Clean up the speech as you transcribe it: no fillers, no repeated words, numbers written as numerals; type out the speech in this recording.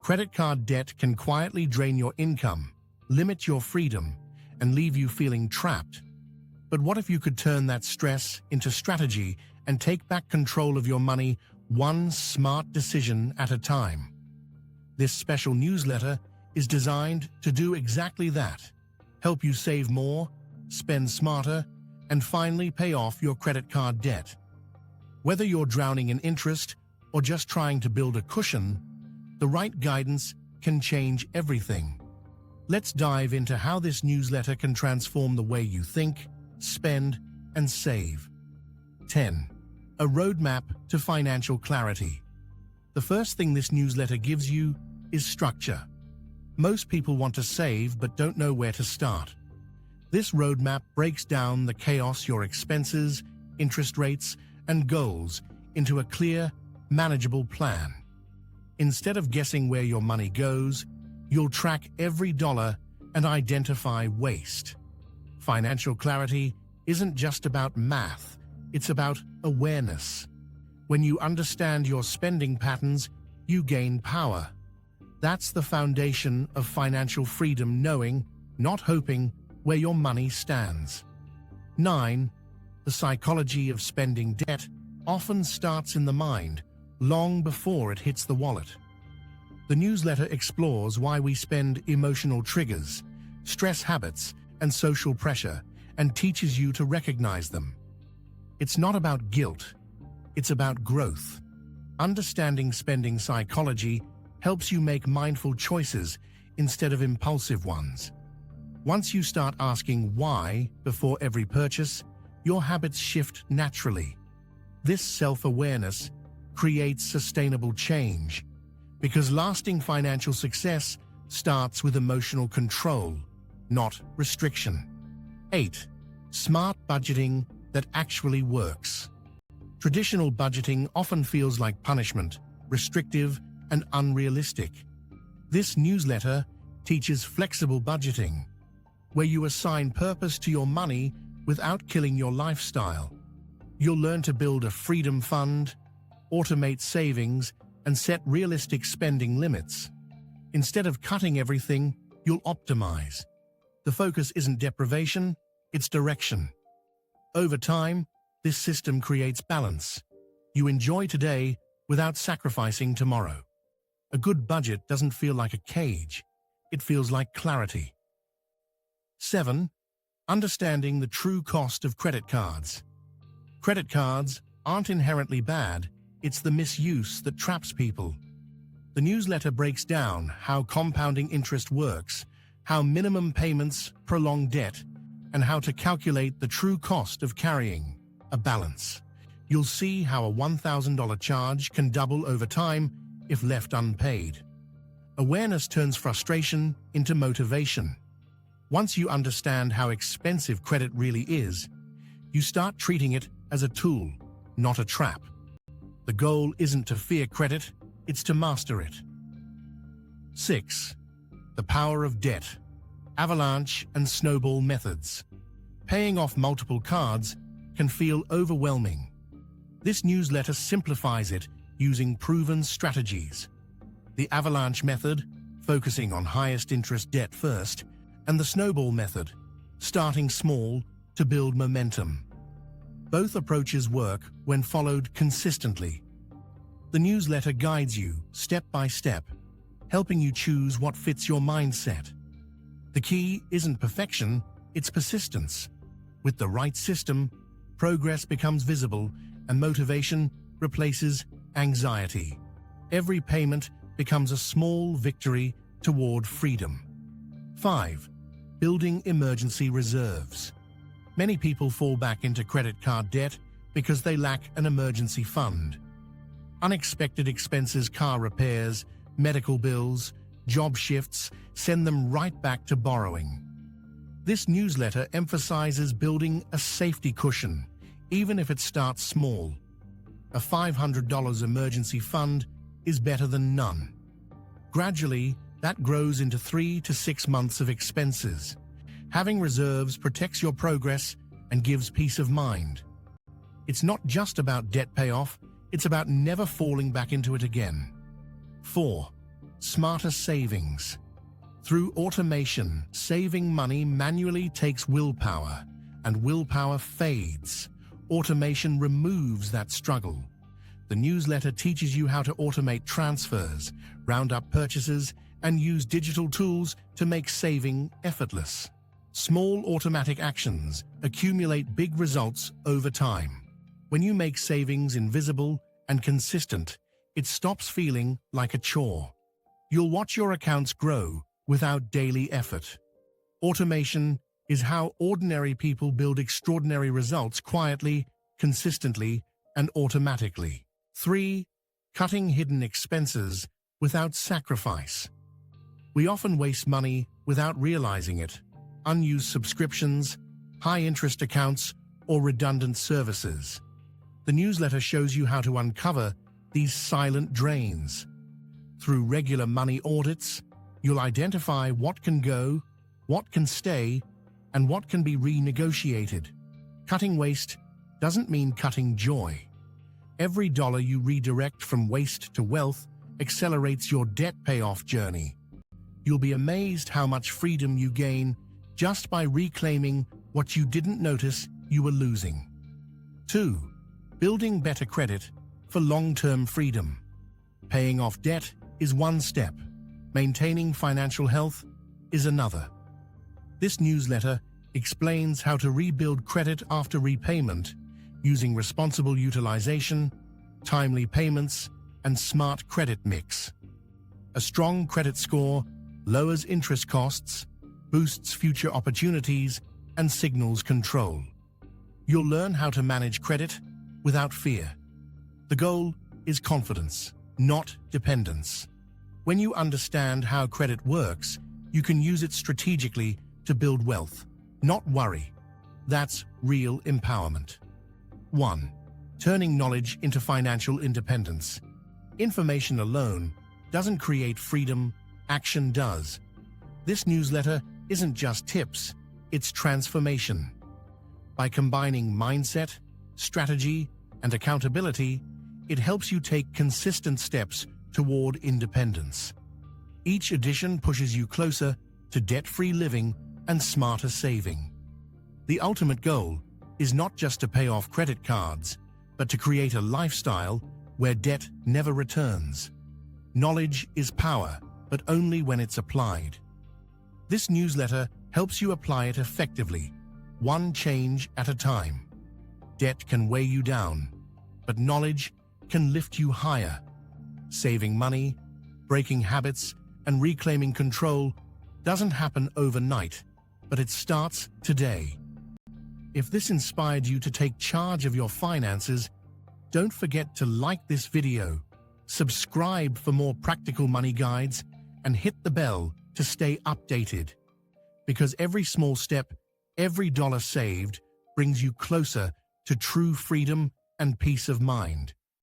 Credit card debt can quietly drain your income, limit your freedom, and leave you feeling trapped. But what if you could turn that stress into strategy and take back control of your money one smart decision at a time? This special newsletter is designed to do exactly that: help you save more, spend smarter, and finally pay off your credit card debt. Whether you're drowning in interest or just trying to build a cushion, the right guidance can change everything. Let's dive into how this newsletter can transform the way you think, spend, and save. 10. A roadmap to financial clarity. The first thing this newsletter gives you is structure. Most people want to save but don't know where to start. This roadmap breaks down the chaos: your expenses, interest rates, and goals into a clear, manageable plan. Instead of guessing where your money goes, you'll track every dollar and identify waste. Financial clarity isn't just about math, it's about awareness. When you understand your spending patterns, you gain power. That's the foundation of financial freedom: knowing, not hoping, where your money stands. 9. The psychology of spending debt often starts in the mind, long before it hits the wallet. The newsletter explores why we spend: emotional triggers, stress habits, and social pressure, and teaches you to recognize them. It's not about guilt, it's about growth. Understanding spending psychology helps you make mindful choices instead of impulsive ones. Once you start asking why before every purchase, your habits shift naturally. This self-awareness creates sustainable change, because lasting financial success starts with emotional control, not restriction. 8. Smart budgeting that actually works. Traditional budgeting often feels like punishment, restrictive, and unrealistic. This newsletter teaches flexible budgeting, where you assign purpose to your money without killing your lifestyle. You'll learn to build a freedom fund, automate savings, and set realistic spending limits. Instead of cutting everything, you'll optimize. The focus isn't deprivation, it's direction. Over time, this system creates balance. You enjoy today without sacrificing tomorrow. A good budget doesn't feel like a cage, it feels like clarity. 7. Understanding the true cost of credit cards. Credit cards aren't inherently bad, it's the misuse that traps people. The newsletter breaks down how compounding interest works, how minimum payments prolong debt, and how to calculate the true cost of carrying a balance. You'll see how a $1,000 charge can double over time if left unpaid. Awareness turns frustration into motivation. Once you understand how expensive credit really is, you start treating it as a tool, not a trap. The goal isn't to fear credit, it's to master it. 6. The power of debt. Avalanche and snowball methods. Paying off multiple cards can feel overwhelming. This newsletter simplifies it using proven strategies. The avalanche method, focusing on highest interest debt first, and the snowball method, starting small to build momentum. Both approaches work when followed consistently. The newsletter guides you step by step, helping you choose what fits your mindset. The key isn't perfection, it's persistence. With the right system, progress becomes visible and motivation replaces anxiety. Every payment becomes a small victory toward freedom. 5. Building emergency reserves. Many people fall back into credit card debt because they lack an emergency fund. Unexpected expenses, car repairs, medical bills, job shifts send them right back to borrowing. This newsletter emphasizes building a safety cushion, even if it starts small. A $500 emergency fund is better than none. Gradually, that grows into 3 to 6 months of expenses. Having reserves protects your progress and gives peace of mind. It's not just about debt payoff, it's about never falling back into it again. 4. Smarter savings. Through automation, saving money manually takes willpower, and willpower fades. Automation removes that struggle. The newsletter teaches you how to automate transfers, round up purchases, and use digital tools to make saving effortless. Small automatic actions accumulate big results over time. When you make savings invisible and consistent, it stops feeling like a chore. You'll watch your accounts grow without daily effort. Automation is how ordinary people build extraordinary results quietly, consistently, and automatically. 3. Cutting hidden expenses without sacrifice. We often waste money without realizing it. Unused subscriptions, high-interest accounts, or redundant services. The newsletter shows you how to uncover these silent drains. Through regular money audits, you'll identify what can go, what can stay, and what can be renegotiated. Cutting waste doesn't mean cutting joy. Every dollar you redirect from waste to wealth accelerates your debt payoff journey. You'll be amazed how much freedom you gain just by reclaiming what you didn't notice you were losing. 2. Building better credit for long-term freedom. Paying off debt is one step. Maintaining financial health is another. This newsletter explains how to rebuild credit after repayment using responsible utilization, timely payments, and smart credit mix. A strong credit score lowers interest costs, boosts future opportunities, and signals control. You'll learn how to manage credit without fear. The goal is confidence, not dependence. When you understand how credit works, you can use it strategically to build wealth, not worry. That's real empowerment. 1. Turning knowledge into financial independence. Information alone doesn't create freedom, action does. This newsletter isn't just tips, it's transformation. By combining mindset, strategy, and accountability, it helps you take consistent steps toward independence. Each edition pushes you closer to debt-free living and smarter saving. The ultimate goal is not just to pay off credit cards, but to create a lifestyle where debt never returns. Knowledge is power, but only when it's applied. This newsletter helps you apply it effectively, one change at a time. Debt can weigh you down, but knowledge can lift you higher. Saving money, breaking habits, and reclaiming control doesn't happen overnight, but it starts today. If this inspired you to take charge of your finances, don't forget to like this video, subscribe for more practical money guides, and hit the bell to stay updated. Because every small step, every dollar saved, brings you closer to true freedom and peace of mind.